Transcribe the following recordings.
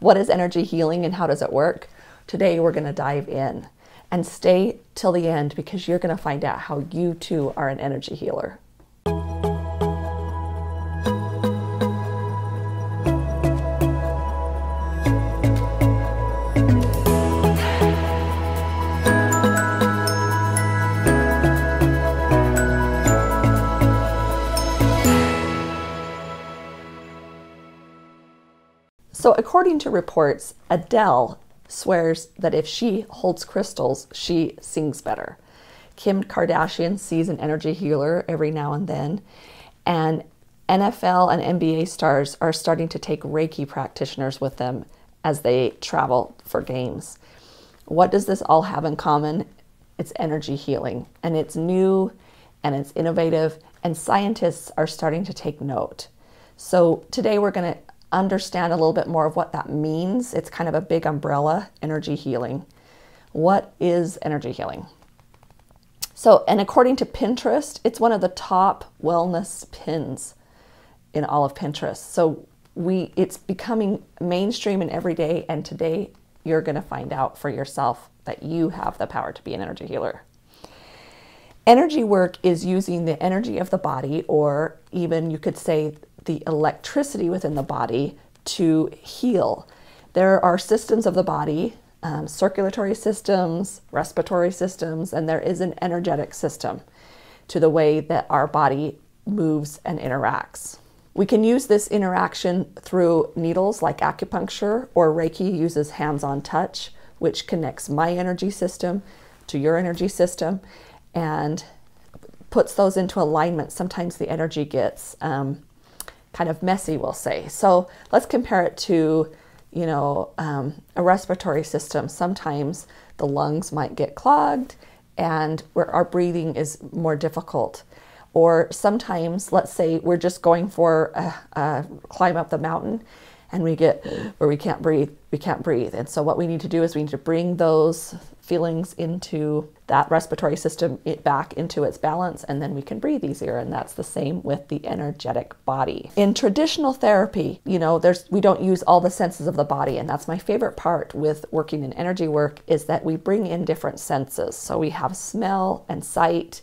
What is energy healing and how does it work? Today we're going to dive in, and stay till the end because you're going to find out how you too are an energy healer. So according to reports, Adele swears that if she holds crystals, she sings better. Kim Kardashian sees an energy healer every now and then. And NFL and NBA stars are starting to take Reiki practitioners with them as they travel for games. What does this all have in common? It's energy healing. And it's new and it's innovative, and scientists are starting to take note. So today we're going to understand a little bit more of what that means. It's kind of a big umbrella, energy healing. What is energy healing? So, and according to Pinterest, it's one of the top wellness pins in all of Pinterest. So it's becoming mainstream and everyday, and today you're going to find out for yourself that you have the power to be an energy healer. Energy work is using the energy of the body, or even you could say the electricity within the body, to heal. There are systems of the body, circulatory systems, respiratory systems, and there is an energetic system to the way that our body moves and interacts. We can use this interaction through needles like acupuncture, or Reiki uses hands-on touch, which connects my energy system to your energy system and puts those into alignment. Sometimes the energy gets kind of messy, we'll say. So let's compare it to, a respiratory system. Sometimes the lungs might get clogged and where our breathing is more difficult. Or sometimes, let's say we're just going for a climb up the mountain and we get where we can't breathe. And so what we need to do is we need to bring those feelings into that respiratory system back into its balance, and then we can breathe easier. And that's the same with the energetic body. In traditional therapy, we don't use all the senses of the body. And that's my favorite part with working in energy work, is that we bring in different senses. So we have smell and sight.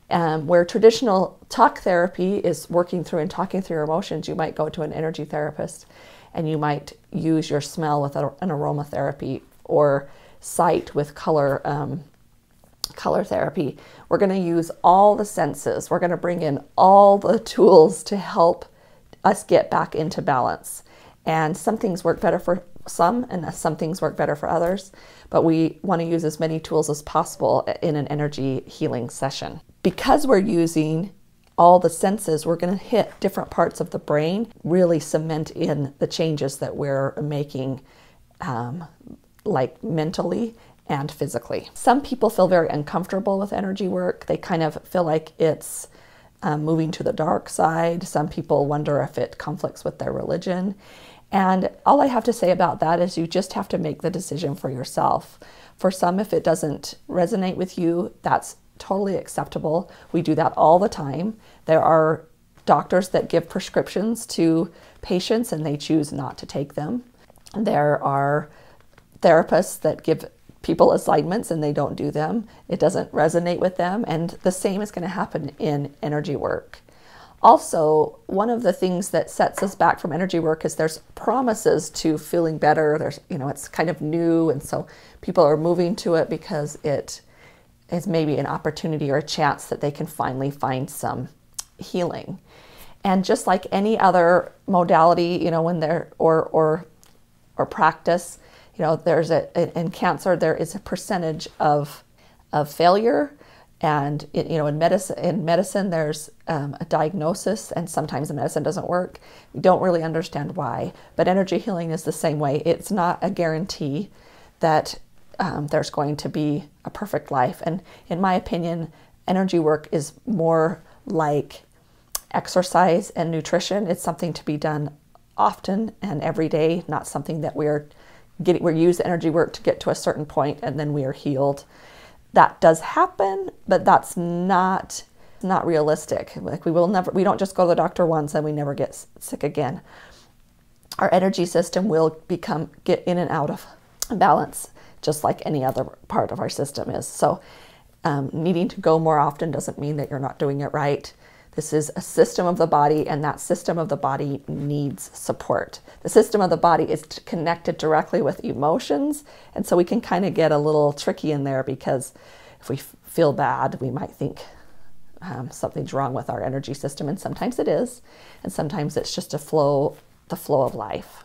Where traditional talk therapy is working through and talking through your emotions, you might go to an energy therapist and you might use your smell with an aromatherapy, or sight with color therapy. We're going to use all the senses. We're going to bring in all the tools to help us get back into balance. And some things work better for some, and some things work better for others. But we want to use as many tools as possible in an energy healing session. Because we're using all the senses, we're going to hit different parts of the brain, really cement in the changes that we're making, like mentally and physically. Some people feel very uncomfortable with energy work. They kind of feel like it's moving to the dark side. Some people wonder if it conflicts with their religion. And all I have to say about that is you just have to make the decision for yourself. For some, if it doesn't resonate with you, that's totally acceptable. We do that all the time. There are doctors that give prescriptions to patients and they choose not to take them. There are therapists that give people assignments and they don't do them. It doesn't resonate with them. And the same is going to happen in energy work. Also, one of the things that sets us back from energy work is there's promises to feeling better. There's, it's kind of new. And so people are moving to it because it is maybe an opportunity or a chance that they can finally find some healing. And just like any other modality, when there or practice, there's in cancer there is a percentage of failure, and in medicine there's a diagnosis, and sometimes the medicine doesn't work. We don't really understand why, but energy healing is the same way. It's not a guarantee that there's going to be a perfect life. And in my opinion, energy work is more like exercise and nutrition. It's something to be done often and every day, not something that we use energy work to get to a certain point and then we are healed. That does happen, but that's not realistic. Like we don't just go to the doctor once and we never get sick again. our energy system will get in and out of balance, just like any other part of our system is. So needing to go more often doesn't mean that you're not doing it right. This is a system of the body, and that system of the body needs support. The system of the body is connected directly with emotions, and so we can kind of get a little tricky in there, because if we feel bad, we might think something's wrong with our energy system, and sometimes it is, and sometimes it's just the flow of life.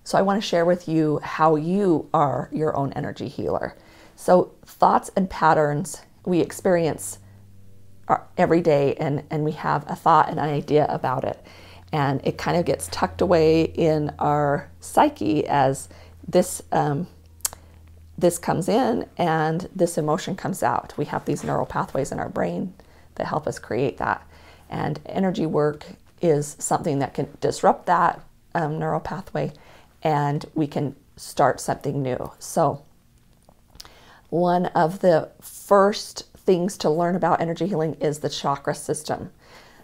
So I want to share with you how you are your own energy healer. So thoughts and patterns we experience every day, and we have a thought and an idea about it, and it kind of gets tucked away in our psyche as this comes in and this emotion comes out. We have these neural pathways in our brain that help us create that, and energy work is something that can disrupt that neural pathway, and we can start something new. So one of the first things to learn about energy healing is the chakra system.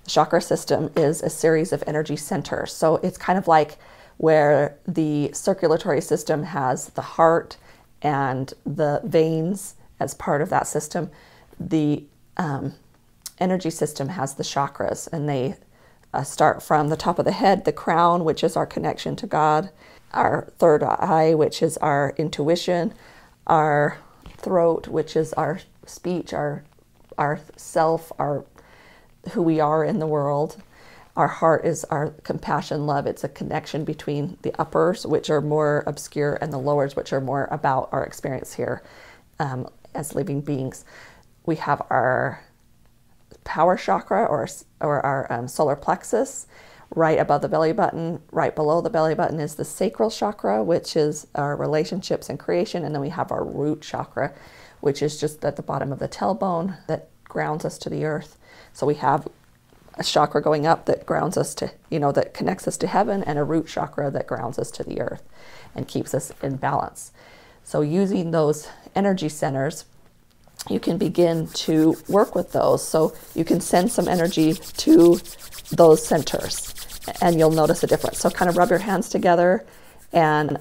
The chakra system is a series of energy centers. So it's kind of like where the circulatory system has the heart and the veins as part of that system. The energy system has the chakras, and they start from the top of the head, the crown, which is our connection to God, our third eye, which is our intuition, our throat, which is our speech, our self, our who we are in the world. Our heart is our compassion, love. It's a connection between the uppers, which are more obscure, and the lowers, which are more about our experience here as living beings. We have our power chakra, or our solar plexus, right above the belly button. Right below the belly button is the sacral chakra, which is our relationships and creation. And then we have our root chakra, which is just at the bottom of the tailbone that grounds us to the earth. So we have a chakra going up that grounds us to, that connects us to heaven, and a root chakra that grounds us to the earth and keeps us in balance. So using those energy centers, you can begin to work with those. So you can send some energy to those centers, and you'll notice a difference. So kind of rub your hands together and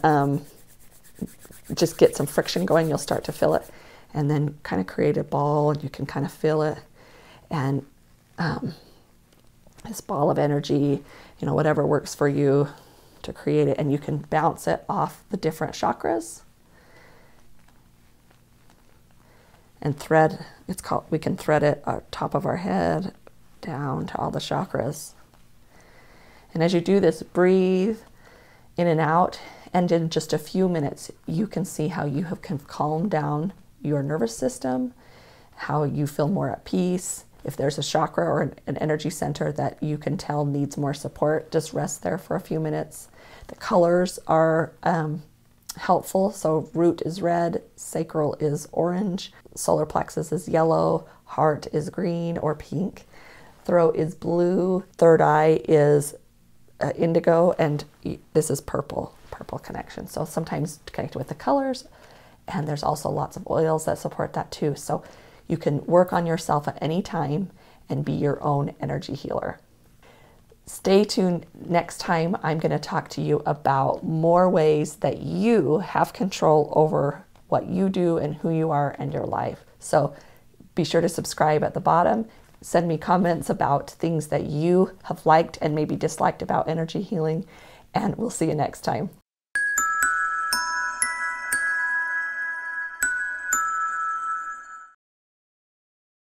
just get some friction going. You'll start to feel it, and then kind of create a ball, and you can kind of feel it. And this ball of energy, whatever works for you to create it, and you can bounce it off the different chakras and thread. We can thread it on top of our head down to all the chakras. And as you do this, breathe in and out, and in just a few minutes, you can see how you have calmed down your nervous system, how you feel more at peace. If there's a chakra or an energy center that you can tell needs more support, just rest there for a few minutes. The colors are helpful. So root is red, sacral is orange, solar plexus is yellow, heart is green or pink, throat is blue, third eye is indigo, and this is purple connection. So sometimes connected with the colors, and there's also lots of oils that support that too. So you can work on yourself at any time and be your own energy healer. Stay tuned. Next time, I'm going to talk to you about more ways that you have control over what you do and who you are and your life. So be sure to subscribe at the bottom. Send me comments about things that you have liked and maybe disliked about energy healing, and we'll see you next time.